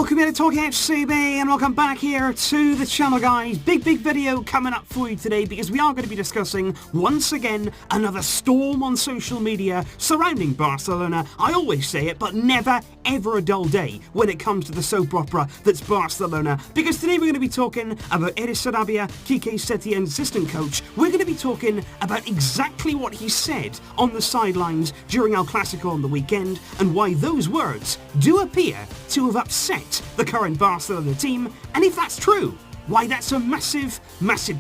Welcome here to Talking HCB and welcome back here to the channel, guys. Big video coming up for you today because we are going to be discussing once again another storm on social media surrounding Barcelona. I always say it, but never ever a dull day when it comes to the soap opera that's Barcelona, because today we're going to be talking about Eddie Sarabia, Quique Setien's assistant coach. We're going to be talking about exactly what he said on the sidelines during El Clasico on the weekend and why those words do appear to have upset the current Barcelona team, and if that's true, why that's a massive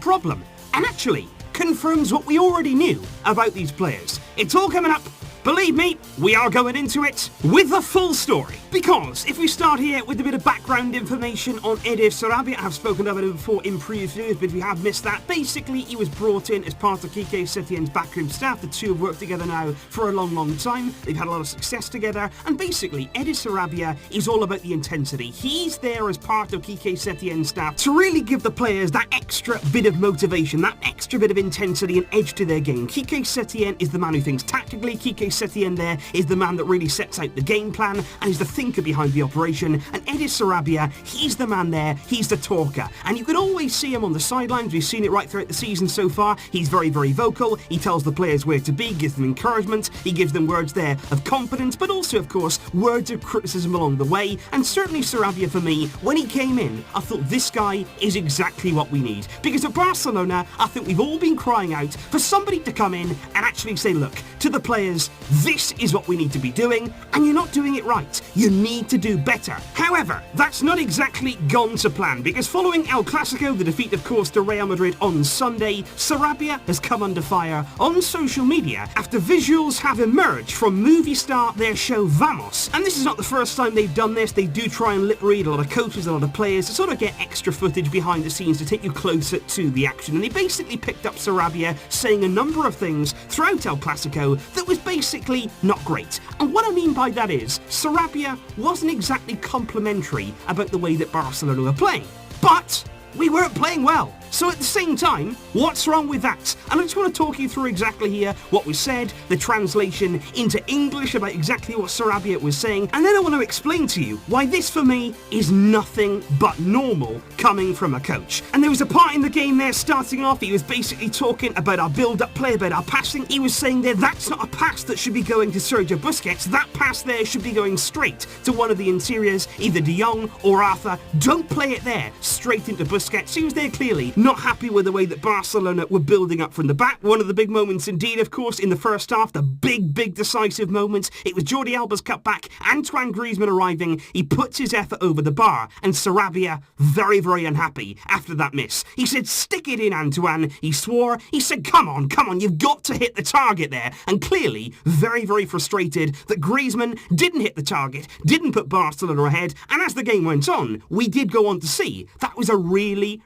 problem, and actually confirms what we already knew about these players. It's all coming up. Believe me, we are going into it with the full story. Because if we start here with a bit of background information on Eddie Sarabia, I've spoken about it before in previous videos, but if you have missed that, basically he was brought in as part of Quique Setien's backroom staff. The two have worked together now for a long time. They've had a lot of success together, and basically Eddie Sarabia is all about the intensity. He's there as part of Quique Setien's staff to really give the players that extra bit of motivation, that extra bit of intensity and edge to their game. Quique Setien is the man who thinks tactically. Quique Setien there is the man that really sets out the game plan and is the thinker behind the operation, and Eddie Sarabia, he's the man there, he's the talker, and you can always see him on the sidelines. We've seen it right throughout the season so far. He's very vocal. He tells the players where to be, gives them encouragement, he gives them words there of confidence, but also of course words of criticism along the way. And certainly Sarabia, for me, when he came in, I thought this guy is exactly what we need, because at Barcelona I think we've all been crying out for somebody to come in and actually say, look, to the players, this is what we need to be doing, and you're not doing it right. You need to do better. However, that's not exactly gone to plan, because following El Clasico, the defeat of course to Real Madrid on Sunday, Sarabia has come under fire on social media after visuals have emerged from movie star their show Vamos. And this is not the first time they've done this. They do try and lip read a lot of coaches, a lot of players, to sort of get extra footage behind the scenes to take you closer to the action. And they basically picked up Sarabia saying a number of things throughout El Clasico that was basically not great. And what I mean by that is, Sarabia wasn't exactly complimentary about the way that Barcelona were playing, but we weren't playing well. So at the same time, what's wrong with that? And I just want to talk you through exactly here what was said, the translation into English about exactly what Sarabia was saying, and then I want to explain to you why this for me is nothing but normal coming from a coach. And there was a part in the game there starting off, he was basically talking about our build-up play, about our passing. He was saying there, that's not a pass that should be going to Sergio Busquets. That pass there should be going straight to one of the interiors, either De Jong or Arthur. Don't play it there, straight into Busquets. He was there clearly not happy with the way that Barcelona were building up from the back. One of the big moments indeed, of course, in the first half, the big decisive moments, it was Jordi Alba's cutback, Antoine Griezmann arriving, he puts his effort over the bar, and Sarabia very unhappy after that miss. He said, stick it in, Antoine. He swore, he said, come on, you've got to hit the target there, and clearly very frustrated that Griezmann didn't hit the target, didn't put Barcelona ahead. And as the game went on, we did go on to see that was a really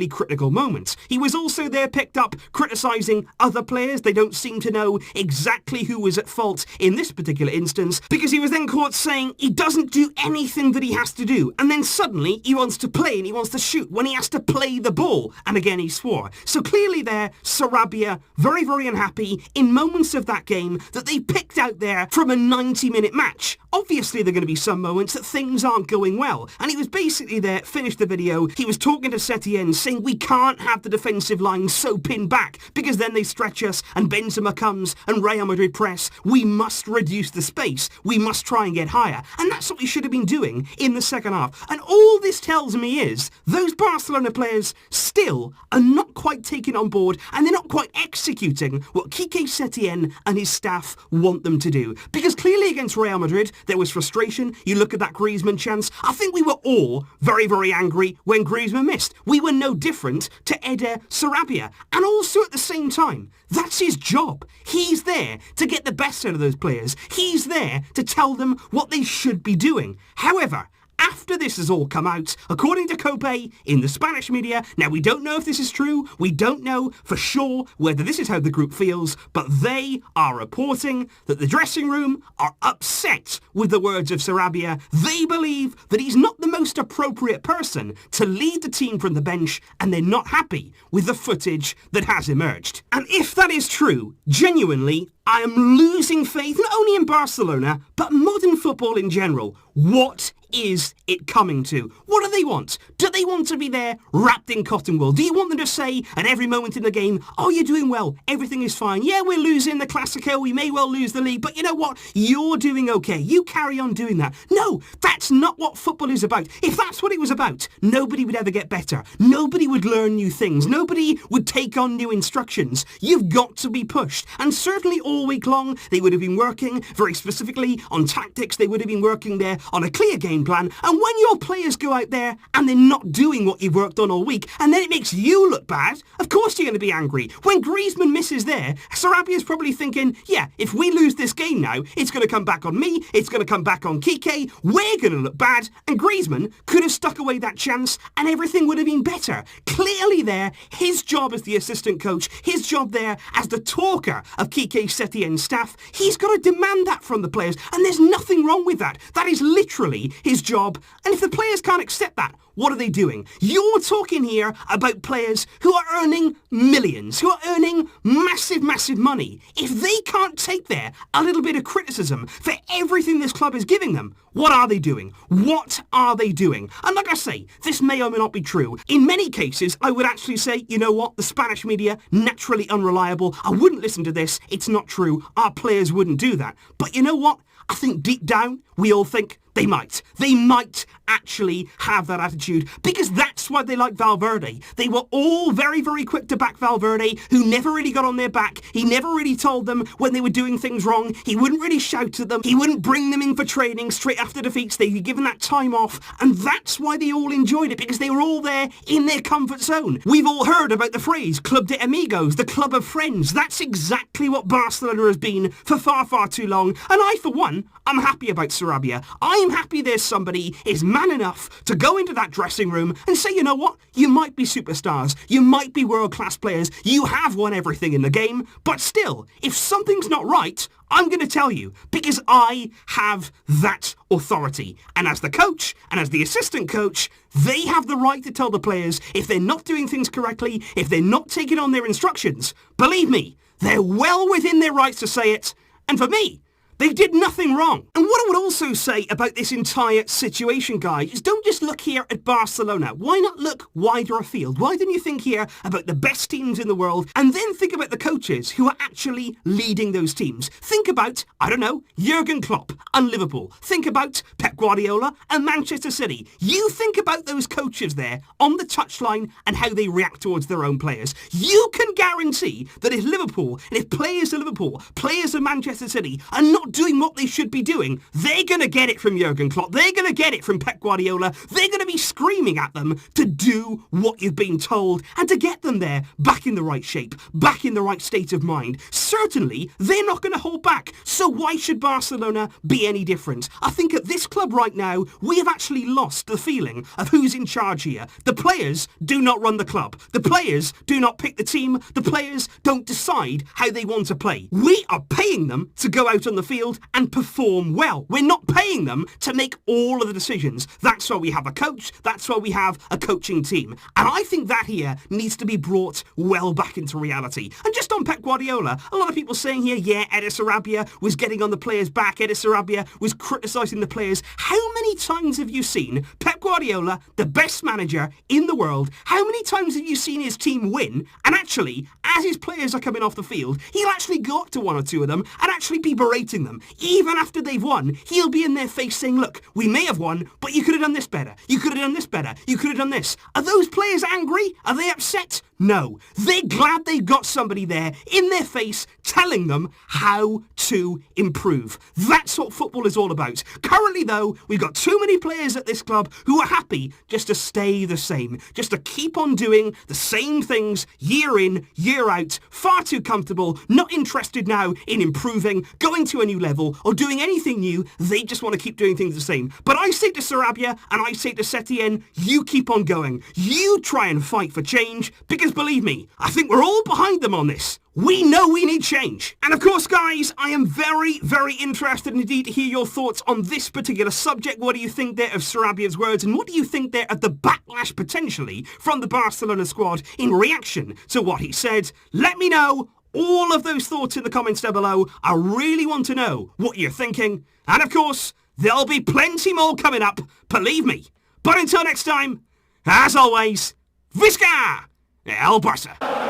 critical moment. He was also there picked up criticising other players. They don't seem to know exactly who was at fault in this particular instance, because he was then caught saying he doesn't do anything that he has to do, and then suddenly he wants to play and he wants to shoot when he has to play the ball, and again he swore. So clearly there, Sarabia very unhappy in moments of that game that they picked out there from a 90-minute match. Obviously there are going to be some moments that things aren't going well, and he was basically there, finished the video, he was talking to Setien saying we can't have the defensive line so pinned back because then they stretch us and Benzema comes and Real Madrid press. We must reduce the space. We must try and get higher. And that's what we should have been doing in the second half. And all this tells me is those Barcelona players still are not quite taking on board, and they're not quite executing what Quique Setien and his staff want them to do. Because clearly against Real Madrid, there was frustration. You look at that Griezmann chance. I think we were all very angry when Griezmann missed. We were no different to Eddie Sarabia. And also at the same time, that's his job. He's there to get the best out of those players. He's there to tell them what they should be doing. However, after this has all come out, according to Cope in the Spanish media, now we don't know if this is true, we don't know for sure whether this is how the group feels, but they are reporting that the dressing room are upset with the words of Sarabia. They believe that he's not the most appropriate person to lead the team from the bench, and they're not happy with the footage that has emerged. And if that is true, genuinely, I am losing faith not only in Barcelona, but modern football in general. What is it coming to? What do they want? Do they want to be there wrapped in cotton wool? Do you want them to say at every moment in the game, oh, you're doing well, everything is fine, yeah, we're losing the Classico, we may well lose the league, but you know what? You're doing okay. You carry on doing that. No, that's not what football is about. If that's what it was about, nobody would ever get better. Nobody would learn new things. Nobody would take on new instructions. You've got to be pushed. And certainly all week long, they would have been working very specifically on tactics. They would have been working there on a clear game plan. And when your players go out there and they're not doing what you've worked on all week, and then it makes you look bad, of course you're going to be angry. When Griezmann misses there, Sarabia's probably thinking, yeah, if we lose this game now, it's going to come back on me, it's going to come back on Kike, we're going to look bad, and Griezmann could have stuck away that chance and everything would have been better. Clearly there, his job as the assistant coach, his job there as the talker of Kike Setien's staff, he's got to demand that from the players, and there's nothing wrong with that. That is literally his job, and if the players can't accept that, what are they doing? You're talking here about players who are earning millions, who are earning massive, massive money. If they can't take there a little bit of criticism for everything this club is giving them, what are they doing? What are they doing? And like I say, this may or may not be true. In many cases, I would actually say, you know what, the Spanish media, naturally unreliable. I wouldn't listen to this. It's not true. Our players wouldn't do that. But you know what? I think deep down, we all think they might. They might actually have that attitude because that's why they like Valverde. They were all very, very quick to back Valverde, who never really got on their back. He never really told them when they were doing things wrong. He wouldn't really shout at them. He wouldn't bring them in for training straight after defeats. They'd be given that time off. And that's why they all enjoyed it, because they were all there in their comfort zone. We've all heard about the phrase Club de Amigos, the club of friends. That's exactly what Barcelona has been for far, far too long. And I, for one, I'm happy about Sarabia. I'm happy there's somebody is man enough to go into that dressing room and say, you know what, you might be superstars, you might be world-class players, you have won everything in the game, but still, if something's not right, I'm going to tell you, because I have that authority. And as the coach, and as the assistant coach, they have the right to tell the players if they're not doing things correctly, if they're not taking on their instructions. Believe me, they're well within their rights to say it, and for me, they did nothing wrong. And what I would also say about this entire situation, guys, is don't just look here at Barcelona. Why not look wider afield? Why don't you think here about the best teams in the world and then think about the coaches who are actually leading those teams? Think about, I don't know, Jurgen Klopp and Liverpool. Think about Pep Guardiola and Manchester City. You think about those coaches there on the touchline and how they react towards their own players. You can guarantee that if Liverpool, and if players of Liverpool, players of Manchester City are not doing what they should be doing, they're going to get it from Jurgen Klopp. They're going to get it from Pep Guardiola. They're going to be screaming at them to do what you've been told and to get them there back in the right shape, back in the right state of mind. Certainly, they're not going to hold back. So why should Barcelona be any different? I think at this club right now, we have actually lost the feeling of who's in charge here. The players do not run the club. The players do not pick the team. The players don't decide how they want to play. We are paying them to go out on the field and perform well. We're not paying them to make all of the decisions. That's why we have a coach. That's why we have a coaching team. And I think that here needs to be brought well back into reality. And just on Pep Guardiola, a lot of people saying here, yeah, Eddie Sarabia was getting on the players' back. Eddie Sarabia was criticising the players. How many times have you seen Pep Guardiola, the best manager in the world, how many times have you seen his team win? And actually, as his players are coming off the field, he'll actually go up to one or two of them and actually be berating them. Even after they've won, he'll be in their face saying, look, we may have won, but you could have done this better. You could have done this better. You could have done this. Are those players angry? Are they upset? No. They're glad they've got somebody there in their face telling them how to improve. That's what football is all about. Currently, though, we've got too many players at this club who are happy just to stay the same, just to keep on doing the same things year in, year out, far too comfortable, not interested now in improving, going to a new level, or doing anything new. They just want to keep doing things the same. But I say to Sarabia, and I say to Setien, you keep on going. You try and fight for change, because believe me, I think we're all behind them on this. We know we need change. And of course, guys, I am very, very interested indeed to hear your thoughts on this particular subject. What do you think there of Sarabia's words? And what do you think there of the backlash potentially from the Barcelona squad in reaction to what he said? Let me know all of those thoughts in the comments down below. I really want to know what you're thinking. And of course, There'll be plenty more coming up, believe me. But until next time, as always, Visca El Barça!